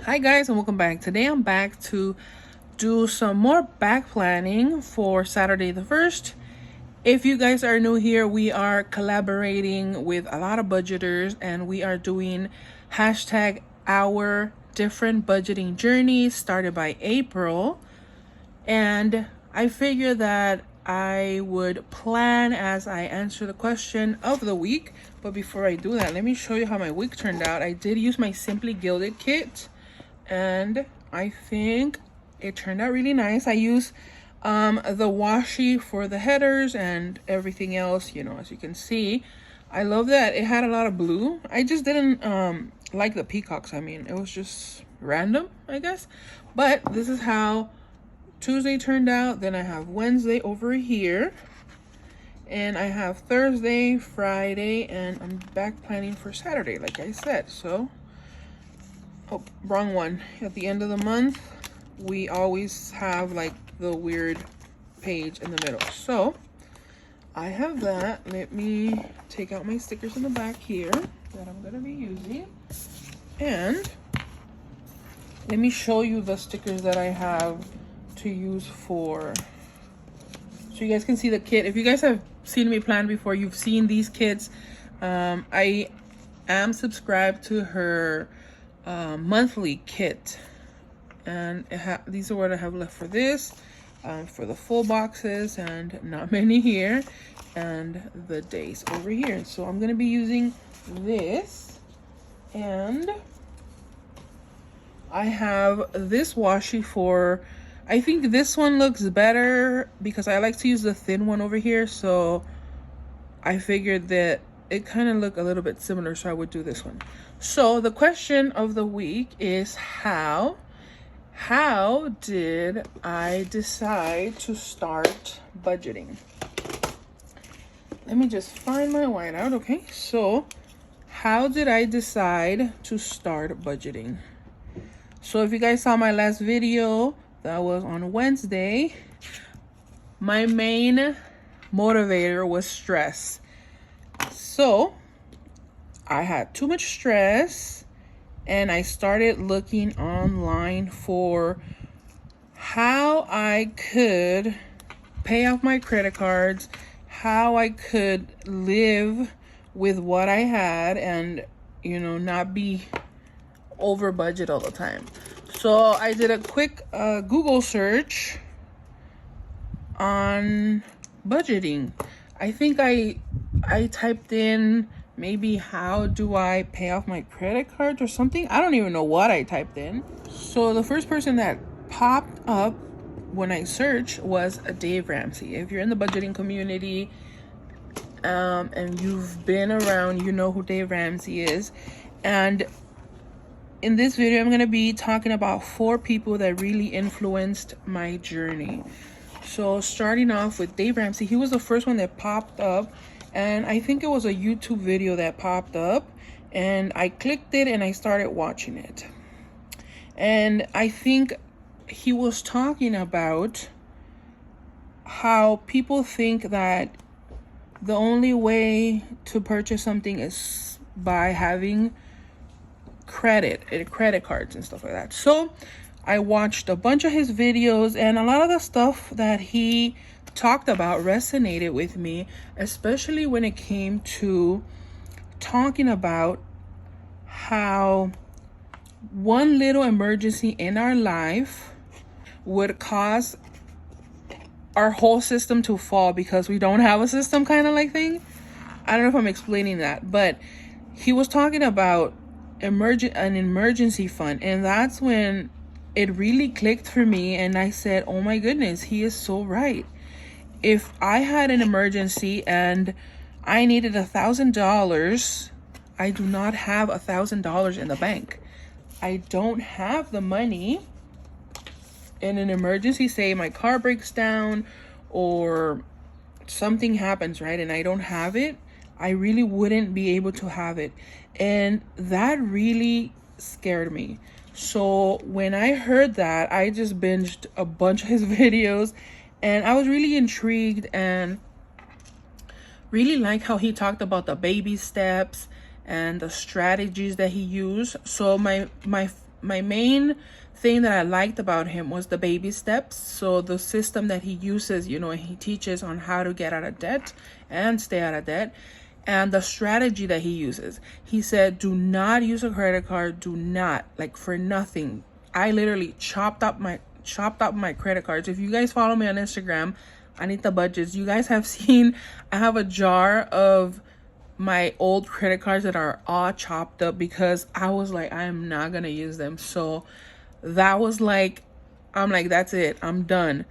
Hi guys and welcome back. Today I'm back to do some more back planning for Saturday the 1st. If you guys are new here, we are collaborating with a lot of budgeters and we are doing hashtag our different budgeting journeys started by April. And I figured that I would plan as I answer the question of the week. But before I do that, let me show you how my week turned out. I did use my Simply Gilded kit and I think it turned out really nice. I use the washi for the headers and everything else, as you can see. I love that it had a lot of blue. I just didn't like the peacocks. I mean, it was just random, I guess. But this is how Tuesday turned out. Then I have Wednesday over here. And I have Thursday, Friday, and I'm back planning for Saturday, like I said. So, oh, wrong one. At the end of the month, we always have like the weird page in the middle. So, I have that. Let me take out my stickers in the back here that I'm going to be using. And let me show you the stickers that I have to use for, so you guys can see the kit. If you guys have seen me plan before, you've seen these kits. I am subscribed to her monthly kit, and these are what I have left for this, for the full boxes, and not many here, and the days over here. So I'm going to be using this, and I have this washi for, I think this one looks better because I like to use the thin one over here. So I figured that it kind of looked a little bit similar, so I would do this one. So the question of the week is how did I decide to start budgeting? Let me just find my whiteout. Okay, so how did I decide to start budgeting? So if you guys saw my last video, that was on Wednesday, my main motivator was stress. So I had too much stress and I started looking online for how I could pay off my credit cards, how I could live with what I had and, not be over budget all the time. So I did a quick Google search on budgeting. I think I typed in maybe how do I pay off my credit cards or something. I don't even know what I typed in. So the first person that popped up when I searched was Dave Ramsey. If you're in the budgeting community and you've been around, you know who Dave Ramsey is. And in this video, I'm going to be talking about 4 people that really influenced my journey. So starting off with Dave Ramsey, he was the first one that popped up. And I think it was a YouTube video that popped up. And I clicked it and I started watching it. And I think he was talking about how people think that the only way to purchase something is by having credit cards and stuff like that. So I watched a bunch of his videos and a lot of the stuff that he talked about resonated with me, especially when it came to talking about how one little emergency in our life would cause our whole system to fall because we don't have a system, kind of like thing. I don't know if I'm explaining that, but he was talking about an emergency fund, and that's when it really clicked for me and I said, oh my goodness, he is so right. If I had an emergency and I needed $1,000, I do not have $1,000 in the bank. I don't have the money in an emergency. Say my car breaks down or something happens, right, and I don't have it, I really wouldn't be able to have it. And that really scared me. So when I heard that, I just binged a bunch of his videos and I was really intrigued and really like how he talked about the baby steps and the strategies that he used. So my my main thing that I liked about him was the baby steps. So the system that he uses, he teaches on how to get out of debt and stay out of debt, and the strategy that he uses. He said, do not use a credit card. Do not, like, for nothing. I literally chopped up my credit cards. If you guys follow me on Instagram, Anita Budgets, you guys have seen I have a jar of my old credit cards that are all chopped up because I was like, I am not gonna use them. So that was like, I'm like, that's it, I'm done.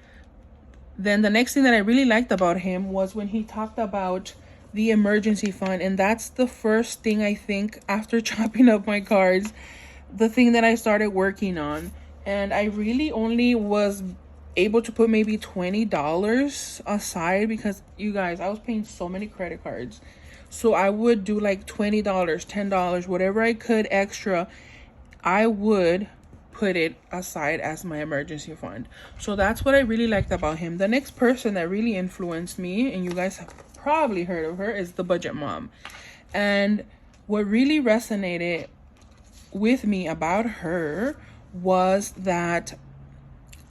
Then the next thing that I really liked about him was when he talked about the emergency fund. And that's the first thing, I think, after chopping up my cards, the thing that I started working on. And I really only was able to put maybe $20 aside because, you guys, I was paying so many credit cards. So I would do like $20, $10, whatever I could extra, I would put it aside as my emergency fund. So that's what I really liked about him. The next person that really influenced me, and you guys have probably heard of her, is the budget mom. And what really resonated with me about her was that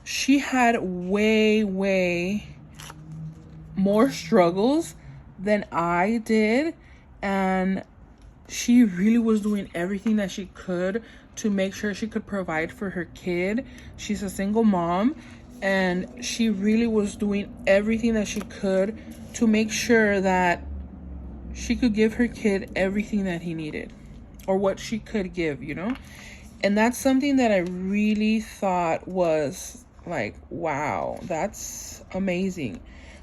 she had way more struggles than I did, and she really was doing everything that she could to make sure she could provide for her kid. She's a single mom, and she really was doing everything that she could to make sure that she could give her kid everything that he needed, or what she could give, And that's something that I really thought was like, wow, that's amazing.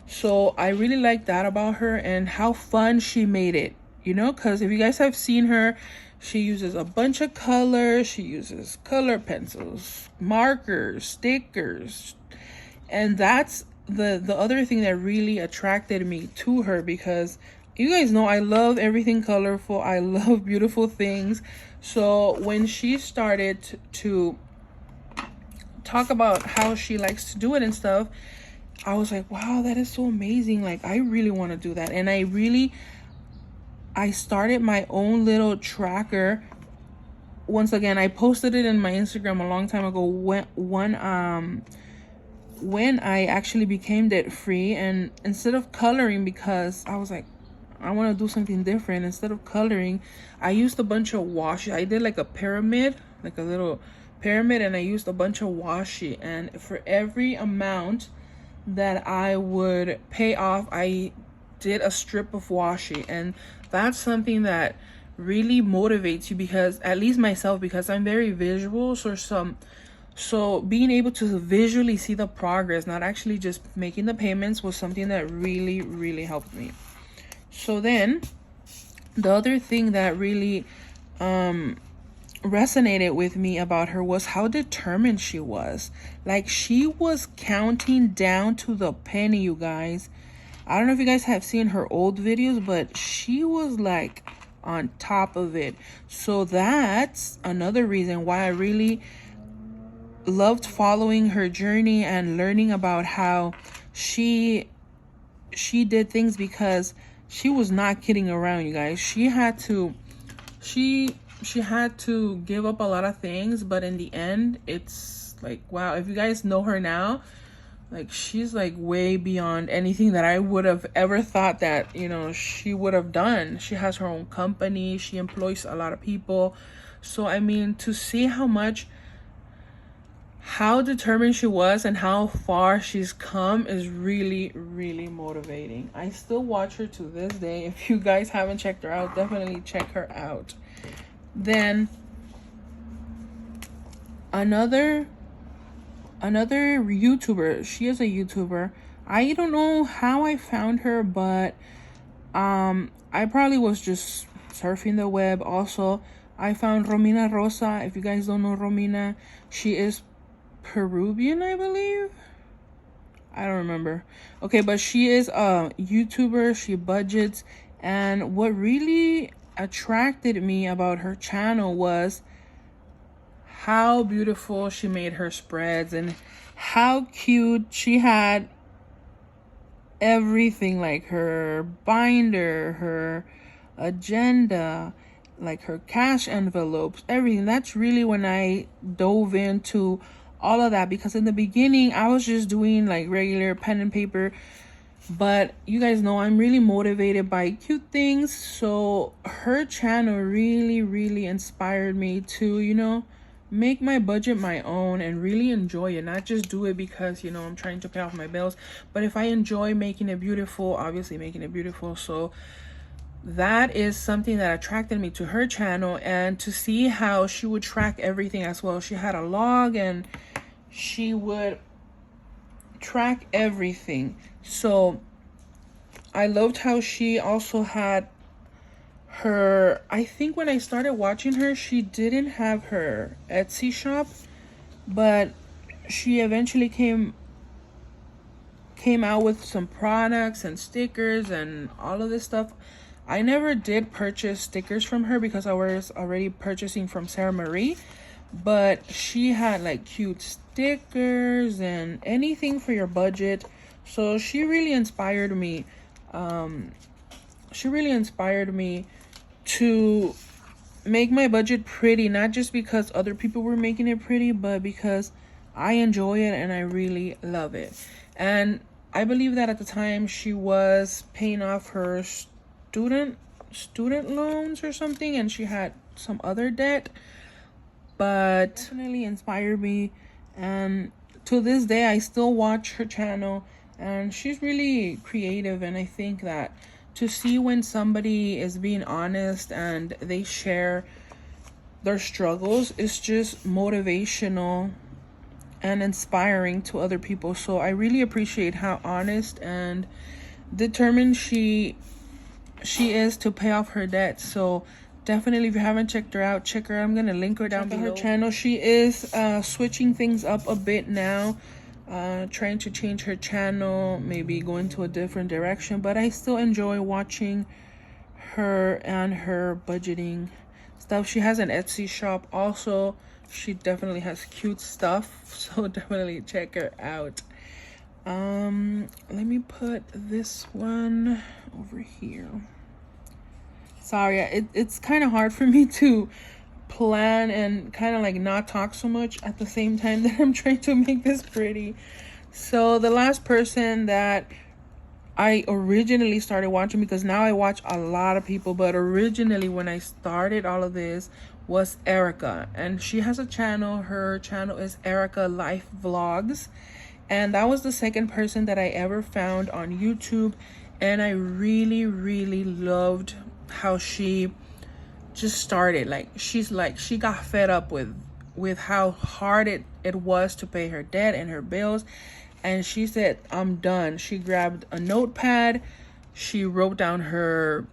So I really like that about her, and how fun she made it, because if you guys have seen her, she uses a bunch of colors. She uses color pencils, markers, stickers. And that's the other thing that really attracted me to her, because you guys know I love everything colorful. I love beautiful things. So when she started to talk about how she likes to do it and stuff, I was like, wow, that is so amazing. Like, I really want to do that. And I started my own little tracker. Once again, I posted it in my Instagram a long time ago when I actually became debt free. And instead of coloring, because I was like, I want to do something different. Instead of coloring, I used a bunch of washi. I did like a pyramid, like a little pyramid, and I used a bunch of washi. And for every amount that I would pay off, I did a strip of washi. And that's something that really motivates you, because at least myself, because I'm very visual, so being able to visually see the progress, not actually just making the payments, was something that really helped me. So then the other thing that really resonated with me about her was how determined she was. Like, she was counting down to the penny, you guys. I don't know if you guys have seen her old videos, but she was like on top of it. So that's another reason why I really loved following her journey and learning about how she did things, because she was not kidding around, you guys. She had to give up a lot of things, but in the end, it's like, wow, if you guys know her now, like, she's like way beyond anything that I would have ever thought that, she would have done. She has her own company. She employs a lot of people. So, I mean, to see how determined she was and how far she's come is really motivating. I still watch her to this day. If you guys haven't checked her out, definitely check her out. Then another YouTuber, she is a YouTuber. I don't know how I found her, but I probably was just surfing the web. Also, I found Romina Rosa. If you guys don't know Romina, she is Peruvian, I believe. I don't remember. Okay, but she is a YouTuber. She budgets. And what really attracted me about her channel was how beautiful she made her spreads, and how cute she had everything, like her binder, her agenda, like her cash envelopes, everything. That's really when I dove into all of that, because in the beginning I was just doing like regular pen and paper. But you guys know I'm really motivated by cute things, so her channel really inspired me to, you know, make my budget my own and really enjoy it. Not just do it because, you know, I'm trying to pay off my bills, but if I enjoy making it beautiful, obviously making it beautiful. So that is something that attracted me to her channel, and to see how she would track everything as well. She had a log and she would track everything. So I loved how she also had her, I think when I started watching her, she didn't have her Etsy shop, but she eventually came out with some products and stickers and all of this stuff. I never did purchase stickers from her because I was already purchasing from Sarah Marie, but she had like cute stickers and anything for your budget. So she really inspired me. She really inspired me to make my budget pretty, not just because other people were making it pretty, but because I enjoy it and I really love it. And I believe that at the time she was paying off her student loans or something, and she had some other debt, but definitely inspired me. And to this day I still watch her channel, and she's really creative. And I think that to see when somebody is being honest and they share their struggles is just motivational and inspiring to other people. So I really appreciate how honest and determined she is to pay off her debt. So definitely, if you haven't checked her out, check her. I'm gonna link her down below. Her channel. She is switching things up a bit now, trying to change her channel, maybe going to a different direction, but I still enjoy watching her and her budgeting stuff. She has an Etsy shop also. She definitely has cute stuff, so definitely check her out. Let me put this one over here. Sorry, it's kind of hard for me to plan and kind of like not talk so much at the same time that I'm trying to make this pretty. So the last person that I originally started watching, because now I watch a lot of people, but originally when I started all of this was Erica, and she has a channel. Her channel is Erica Life Vlogs, and that was the second person that I ever found on YouTube. And I really loved how she just started. Like she got fed up with how hard it was to pay her debt and her bills, and she said, I'm done. She grabbed a notepad, she wrote down her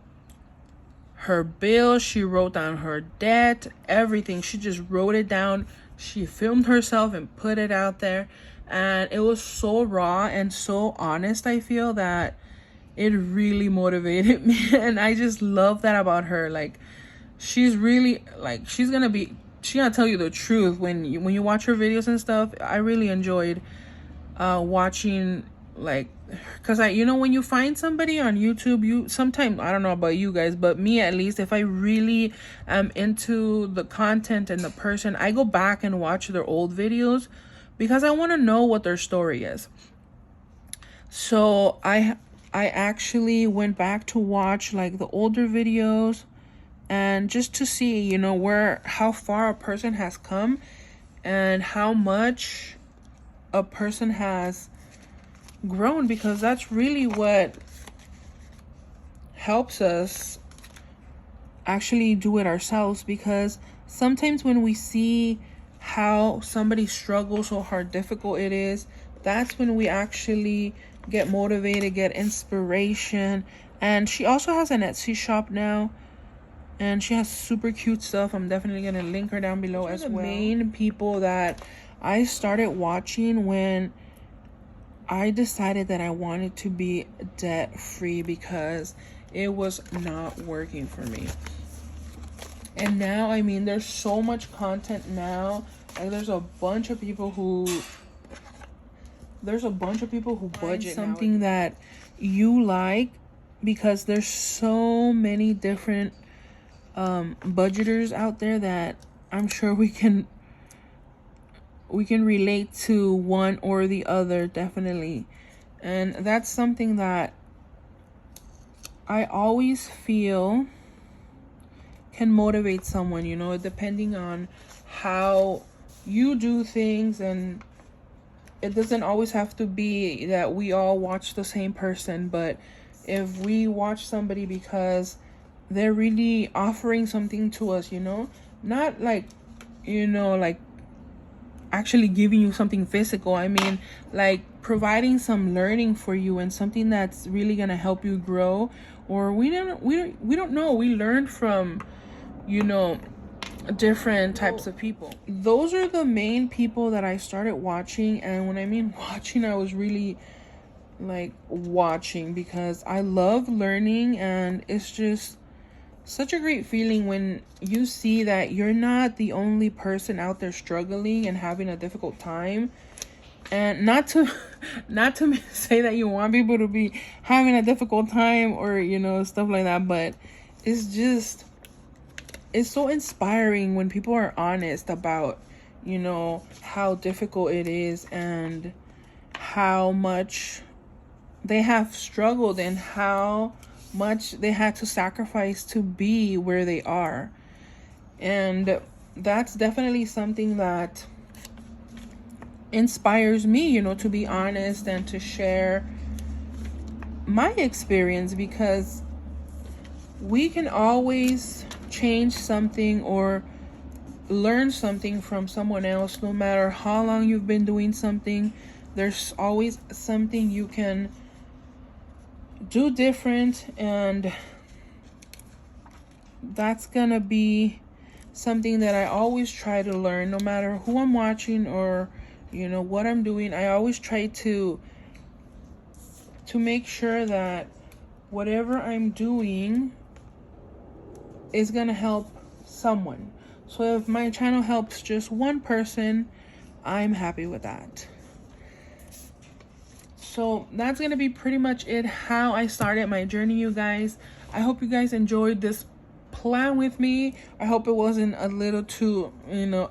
bills, she wrote down her debt, everything. She just wrote it down. She filmed herself and put it out there, and it was so raw and so honest. I feel that it really motivated me, and I just love that about her. Like, she's really, like, she's gonna tell you the truth when you watch her videos and stuff. I really enjoyed watching, like, because when you find somebody on YouTube, you sometimes, I don't know about you guys, but me at least, if I really am into the content and the person, I go back and watch their old videos because I want to know what their story is. So I actually went back to watch like the older videos, and just to see, how far a person has come and how much a person has grown, because that's really what helps us actually do it ourselves. Because sometimes when we see how somebody struggles, or how difficult it is, that's when we actually get motivated, get inspiration. And she also has an Etsy shop now, and she has super cute stuff. I'm definitely gonna link her down below as well. The main people that I started watching when I decided that I wanted to be debt free, because it was not working for me. And now, I mean, there's so much content now. Like, there's a bunch of people who budget something that you like, because there's so many different budgeters out there that I'm sure we can relate to one or the other, definitely. And that's something that I always feel can motivate someone, depending on how you do things. And it doesn't always have to be that we all watch the same person, but if we watch somebody because they're really offering something to us, not like, like actually giving you something physical. I mean, like providing some learning for you and something that's really gonna help you grow. Or we don't know. We learn from, different types of people. Those are the main people that I started watching. And when I mean watching, I was really like watching, because I love learning, and it's just such a great feeling when you see that you're not the only person out there struggling and having a difficult time. And not to say that you want people to be having a difficult time or stuff like that, but it's so inspiring when people are honest about how difficult it is and how much they have struggled and how much they had to sacrifice to be where they are. And that's definitely something that inspires me, to be honest and to share my experience, because we can always change something or learn something from someone else. No matter how long you've been doing something, there's always something you can do different, and that's gonna be something that I always try to learn. No matter who I'm watching or what I'm doing, I always try to make sure that whatever I'm doing is gonna help someone. So if my channel helps just one person, I'm happy with that. So that's gonna be pretty much it, how I started my journey, you guys. I hope you guys enjoyed this plan with me. I hope it wasn't a little too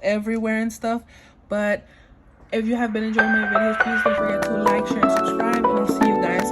everywhere and stuff, but if you have been enjoying my videos, please don't forget to like, share, and subscribe, and I'll see you guys